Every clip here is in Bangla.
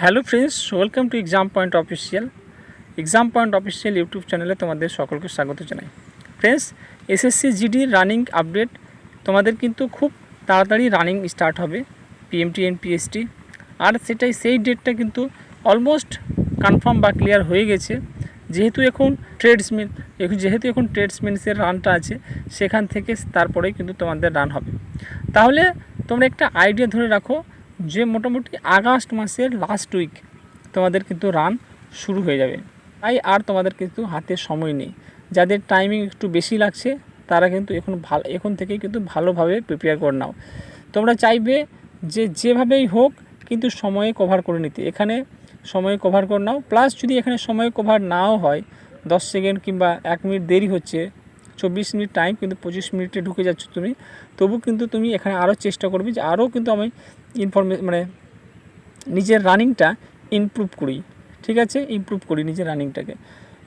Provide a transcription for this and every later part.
Hello friends, welcome to exam point official YouTube চ্যানেলে তোমাদের সকলকে স্বাগত জানাই। ফ্রেন্ডস, এসএসসি জিডির রানিং আপডেট তোমাদের কিন্তু খুব তাড়াতাড়ি রানিং স্টার্ট হবে, পিএমটি এনপিএসটি। আর সেই ডেটটা কিন্তু অলমোস্ট কনফার্ম বা ক্লিয়ার হয়ে গেছে। যেহেতু এখন ট্রেডসম্যানসের রানটা আছে, সেখান থেকে তারপরেই কিন্তু তোমাদের রান হবে। তাহলে তোমরা একটা আইডিয়া ধরে রাখো যে মোটামুটি আগস্ট মাসের লাস্ট উইক তোমাদের কিন্তু রান শুরু হয়ে যাবে। তাই আর তোমাদের কিন্তু হাতে সময় নেই। যাদের টাইমিং একটু বেশি লাগছে তারা কিন্তু এখন থেকেই কিন্তু ভালোভাবে প্রিপেয়ার করে নাও। তোমরা চাইবে যে যেভাবেই হোক কিন্তু সময়ে কভার করে নিতে, এখানে সময়ে কভার করে নাও। প্লাস যদি এখানে সময়ে কভার নাও হয়, 10 সেকেন্ড কিংবা 1 মিনিট দেরি হচ্ছে, 24 মিনিট টাইম কিন্তু 25 মিনিটে ঢুকে যাচ্ছ তুমি, তবু কিন্তু তুমি এখানে আরও চেষ্টা করবে যে আরও কিন্তু আমি নিজের রানিংটা ইমপ্রুভ করি। ঠিক আছে, ইমপ্রুভ করি নিজের রানিংটাকে।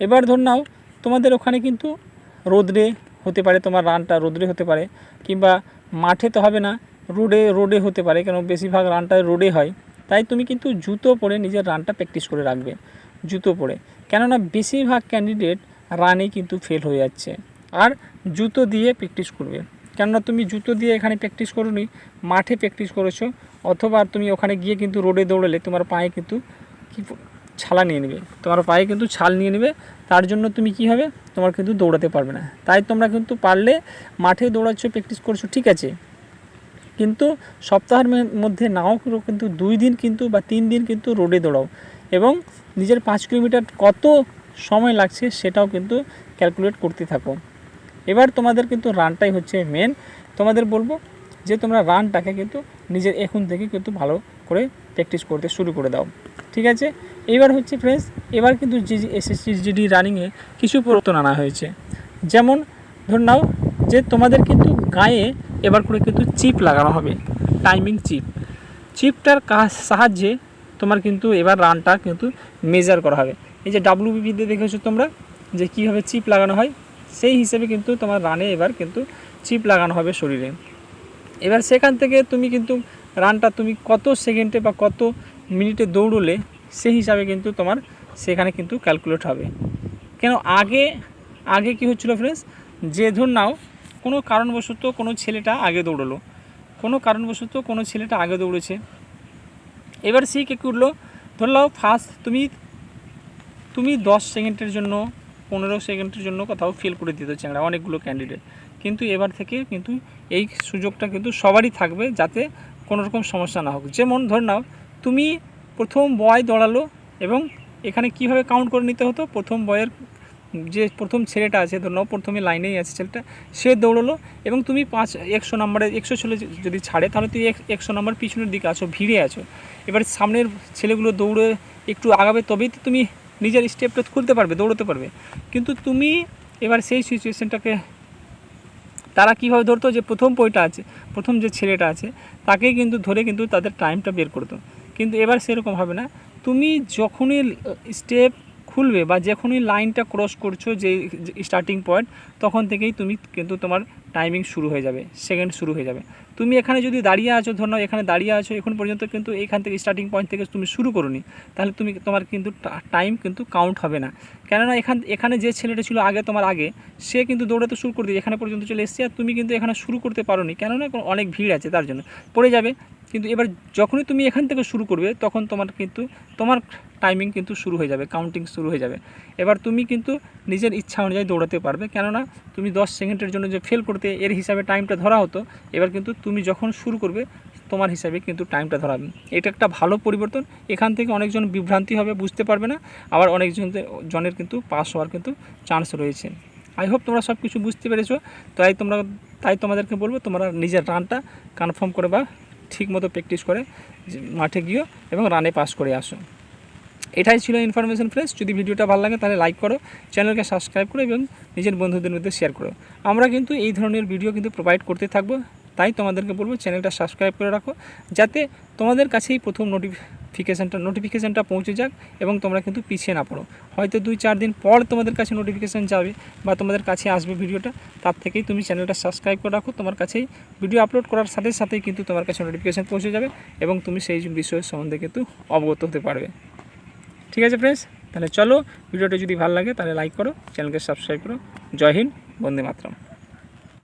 এবার ধর নাও তোমাদের ওখানে কিন্তু রোদে হতে পারে, তোমার রানটা রোদে হতে পারে, কিংবা মাঠে তো হবে না, রোডে হতে পারে, কেন বেশিরভাগ রানটা রোডে হয়। তাই তুমি কিন্তু জুতো পরে নিজের রানটা প্র্যাকটিস করে রাখবে, জুতো পরে। কেননা বেশিরভাগ ক্যান্ডিডেট রানে কিন্তু ফেল হয়ে যাচ্ছে। আর জুতো দিয়ে প্র্যাকটিস করবে, কেননা তুমি জুতো দিয়ে এখানে প্র্যাকটিস করোনি, মাঠে প্র্যাকটিস করেছো, অথবা তুমি ওখানে গিয়ে কিন্তু রোডে দৌড়ালে তোমার পায়ে কিন্তু ছাল নিয়ে নেবে, তার জন্য তুমি কি হবে, তোমার কিন্তু দৌড়াতে পারবে না। তাই তোমরা কিন্তু পারলে মাঠে দৌড়াচ্ছ, প্র্যাকটিস করছো, ঠিক আছে, কিন্তু সপ্তাহের মধ্যে নাও কিন্তু 2 দিন কিন্তু বা 3 দিন কিন্তু রোডে দৌড়াও, এবং নিজের 5 কিলোমিটার কত সময় লাগছে সেটাও কিন্তু ক্যালকুলেট করতে থাকো। এবার তোমাদের কিন্তু রানটাই হচ্ছে মেন। তোমাদের বলবো যে তোমরা রানটাকে কিন্তু নিজের এখন থেকে কিন্তু ভালো করে প্র্যাকটিস করতে শুরু করে দাও, ঠিক আছে। এবার হচ্ছে ফ্রেন্ডস, এবার কিন্তু এসএসসি জিডি রানিংয়ে কিছু পরিবর্তন আনা হয়েছে। যেমন ধর নাও যে তোমাদের কিন্তু গায়ে এবার করে কিন্তু চিপ লাগানো হবে, টাইমিং চিপটার সাহায্যে তোমার কিন্তু এবার রানটা কিন্তু মেজার করা হবে। এই যে WBPতে দেখেছো তোমরা যে কীভাবে চিপ লাগানো হয়, সেই হিসেবে কিন্তু তোমার রানে এবার কিন্তু চিপ লাগানো হবে শরীরে। এবার সেখান থেকে তুমি কিন্তু রানটা তুমি কত সেকেন্ডে বা কত মিনিটে দৌড়লে সেই হিসাবে কিন্তু তোমার সেখানে কিন্তু ক্যালকুলেট হবে। কেন আগে কি হচ্ছিলো ফ্রেন্ডস, যে ধর নাও কোনো কারণবশত কোনো ছেলেটা আগে দৌড়েছে, এবার সে কী করলো, ধর নাও ফার্স্ট তুমি 10 সেকেন্ডের জন্য 15 সেকেন্ডের জন্য কোথাও ফেল করে দিত চ্যাংড়া অনেকগুলো ক্যান্ডিডেট, কিন্তু এবার থেকে কিন্তু এই সুযোগটা কিন্তু সবারই থাকবে, যাতে কোনো রকম সমস্যা না হোক। যেমন ধর নাও তুমি প্রথম বয় দৌড়ালো, এবং এখানে কিভাবে কাউন্ট করে নিতে হতো, প্রথম বয়ের যে প্রথম ছেলেটা আছে, ধর নাও প্রথমে লাইনেই আছে ছেলেটা, সে দৌড়লো, এবং তুমি 100 নম্বরে 100 ছেলে যদি ছাড়ে তাহলে তুমি 100 নম্বর পিছনের দিকে আছো, ভিড়ে আছো। এবার সামনের ছেলেগুলো দৌড়ে একটু আগাবে, তবেই তো তুমি নিজের স্টেপটা খুলতে পারবে, দৌড়তে পারবে। কিন্তু তুমি এবার সেই সিচুয়েশনটাকে তারা কীভাবে ধরতো, যে প্রথম যে ছেলেটা আছে তাকেই কিন্তু ধরে কিন্তু তাদের টাইমটা বের করতো। কিন্তু এবার সেরকম হবে না, তুমি যখনই স্টেপ খুলবে বা যখনই লাইনটা ক্রস করছো যে স্টার্টিং পয়েন্ট, তখন থেকেই তুমি কিন্তু তোমার টাইমিং শুরু হয়ে যাবে, সেকেন্ড শুরু হয়ে যাবে। তুমি এখানে যদি দাঁড়িয়ে আছো, ধরো এখানে দাঁড়িয়ে আছো এখন পর্যন্ত, কিন্তু এখান থেকে স্টার্টিং পয়েন্ট থেকে তুমি শুরু করোনি, তাহলে তোমার কিন্তু টাইম কিন্তু কাউন্ট হবে না। কেননা এখানে যে ছেলেটা ছিল তোমার আগে, সে কিন্তু দৌড়াতে শুরু করে দিয়ে এখানে পর্যন্ত চলে এসেছে, আর তুমি কিন্তু এখানে শুরু করতে পারোনি, কেননা অনেক ভিড় আছে, তার জন্য পড়ে যাবে। কিন্তু এবার যখনই তুমি এখান থেকে শুরু করবে, তখন তোমার টাইমিং কিন্তু শুরু হয়ে যাবে, কাউন্টিং শুরু হয়ে যাবে। এবার তুমি কিন্তু নিজের ইচ্ছা অনুযায়ী দৌড়াতে পারবে, কেননা তুমি 10 সেকেন্ডের জন্য যে ফেল করতে এর হিসাবে টাইমটা ধরা হতো, এবার কিন্তু তুমি যখন শুরু করবে তোমার হিসাবে কিন্তু টাইমটা ধরাবে। এটা একটা ভালো পরিবর্তন। এখান থেকে অনেকজন বিভ্রান্তি হবে, বুঝতে পারবে না, আবার অনেকজনের কিন্তু পাস হওয়ার কিন্তু চান্স রয়েছে। আই হোপ তোমরা সব কিছু বুঝতে পেরেছো। তাই তোমাদেরকে বলবো, তোমরা নিজের রানটা কনফার্ম করে বা ঠিকমতো প্র্যাকটিস করে মাঠে গিয়েও এবং রানে পাস করে আসো। এটাই ছিল ইনফরমেশন ফ্রেন্ডস। যদি ভিডিওটা ভালো লাগে তাহলে লাইক করো, চ্যানেলকে সাবস্ক্রাইব করো এবং নিজের বন্ধুদের মধ্যে শেয়ার করো। আমরা কিন্তু এই ধরনের ভিডিও কিন্তু প্রোভাইড করতে থাকবো, তাই তোমাদেরকে বলবো চ্যানেলটা সাবস্ক্রাইব করে রাখো, যাতে তোমাদের কাছেই প্রথম নোটিফিকেশানটা পৌঁছে যাক এবং তোমরা কিন্তু পিছিয়ে না পড়ো। হয়তো 2-4 দিন পর তোমাদের কাছে নোটিফিকেশান যাবে বা তোমাদের কাছে আসবে ভিডিওটা, তার থেকেই তুমি চ্যানেলটা সাবস্ক্রাইব করে রাখো। তোমার কাছেই ভিডিও আপলোড করার সাথে সাথেই কিন্তু তোমার কাছে নোটিফিকেশান পৌঁছে যাবে এবং তুমি সেই বিষয়ের সম্বন্ধে কিন্তু অবগত হতে পারবে। ঠিক আছে ফ্রেন্ডস, তাহলে চলো, ভিডিওটা যদি ভালো লাগে তাহলে লাইক করো, চ্যানেলকে সাবস্ক্রাইব করো। জয় হিন্দ, বন্দে মাতরম।